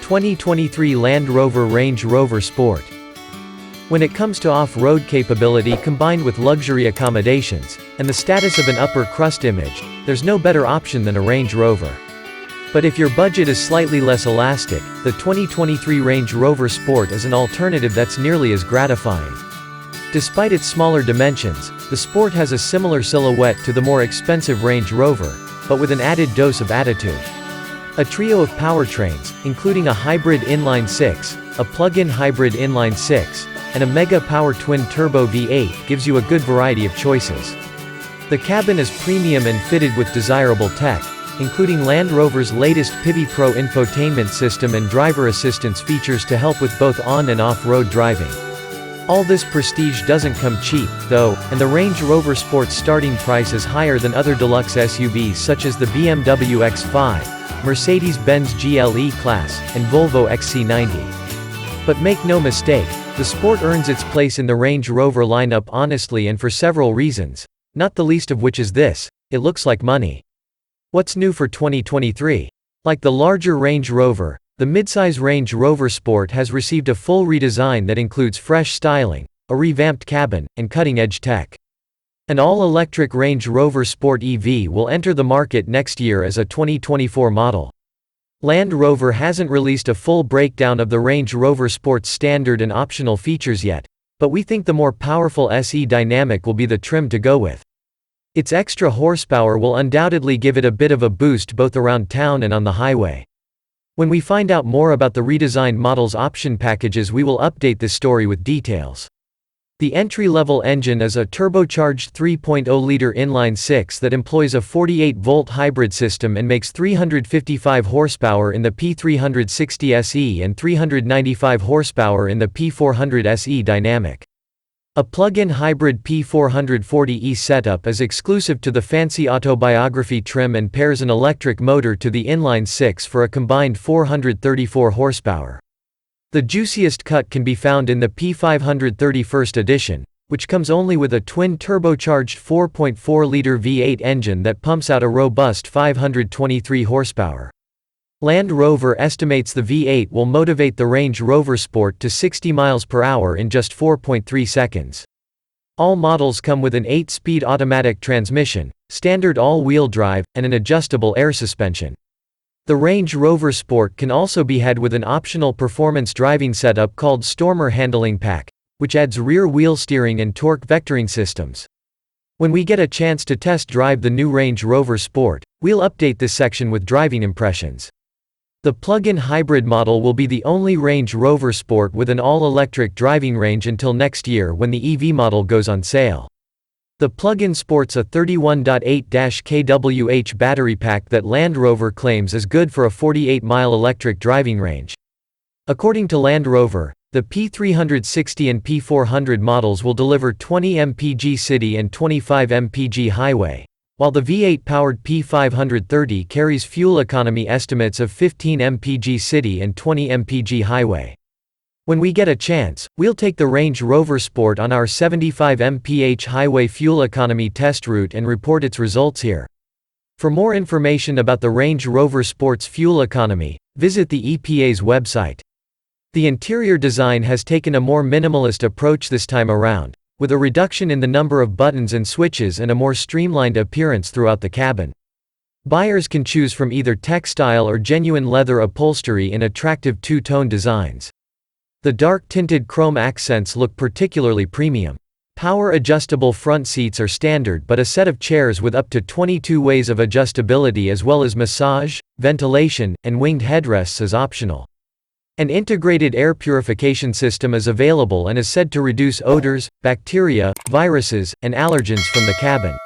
2023 Land Rover Range Rover Sport. When it comes to off-road capability combined with luxury accommodations, and the status of an upper crust image, there's no better option than a Range Rover. But if your budget is slightly less elastic, the 2023 Range Rover Sport is an alternative that's nearly as gratifying. Despite its smaller dimensions, the Sport has a similar silhouette to the more expensive Range Rover, but with an added dose of attitude. A trio of powertrains, including a hybrid inline-6, a plug-in hybrid inline-6, and a mega-power twin-turbo V8 gives you a good variety of choices. The cabin is premium and fitted with desirable tech, including Land Rover's latest Pivi Pro infotainment system and driver assistance features to help with both on- and off-road driving. All this prestige doesn't come cheap, though, and the Range Rover Sport's starting price is higher than other deluxe SUVs such as the BMW X5, Mercedes-Benz GLE Class, and Volvo XC90. But make no mistake, the Sport earns its place in the Range Rover lineup honestly and for several reasons, not the least of which is this: it looks like money. What's new for 2023? Like the larger Range Rover, the midsize Range Rover Sport has received a full redesign that includes fresh styling, a revamped cabin, and cutting-edge tech. An all-electric Range Rover Sport EV will enter the market next year as a 2024 model. Land Rover hasn't released a full breakdown of the Range Rover Sport's standard and optional features yet, but we think the more powerful SE Dynamic will be the trim to go with. Its extra horsepower will undoubtedly give it a bit of a boost both around town and on the highway. When we find out more about the redesigned model's option packages, we will update this story with details. The entry-level engine is a turbocharged 3.0-liter inline-6 that employs a 48-volt hybrid system and makes 355 horsepower in the P360 SE and 395 horsepower in the P400 SE Dynamic. A plug-in hybrid P440e setup is exclusive to the fancy autobiography trim and pairs an electric motor to the inline-6 for a combined 434 horsepower. The juiciest cut can be found in the P530 First Edition, which comes only with a twin-turbocharged 4.4-liter V8 engine that pumps out a robust 523 horsepower. Land Rover estimates the V8 will motivate the Range Rover Sport to 60 miles per hour in just 4.3 seconds. All models come with an 8-speed automatic transmission, standard all-wheel drive, and an adjustable air suspension. The Range Rover Sport can also be had with an optional performance driving setup called Stormer Handling Pack, which adds rear-wheel steering and torque vectoring systems. When we get a chance to test drive the new Range Rover Sport, we'll update this section with driving impressions. The plug-in hybrid model will be the only Range Rover Sport with an all-electric driving range until next year when the EV model goes on sale. The plug-in sports a 31.8 kWh battery pack that Land Rover claims is good for a 48-mile electric driving range. According to Land Rover, the P360 and P400 models will deliver 20 mpg city and 25 mpg highway, while the V8-powered P530 carries fuel economy estimates of 15 mpg city and 20 mpg highway. When we get a chance, we'll take the Range Rover Sport on our 75 mph highway fuel economy test route and report its results here. For more information about the Range Rover Sport's fuel economy, visit the EPA's website. The interior design has taken a more minimalist approach this time around, with a reduction in the number of buttons and switches and a more streamlined appearance throughout the cabin. Buyers can choose from either textile or genuine leather upholstery in attractive two-tone designs. The dark-tinted chrome accents look particularly premium. Power-adjustable front seats are standard, but a set of chairs with up to 22 ways of adjustability as well as massage, ventilation, and winged headrests is optional. An integrated air purification system is available and is said to reduce odors, bacteria, viruses, and allergens from the cabin.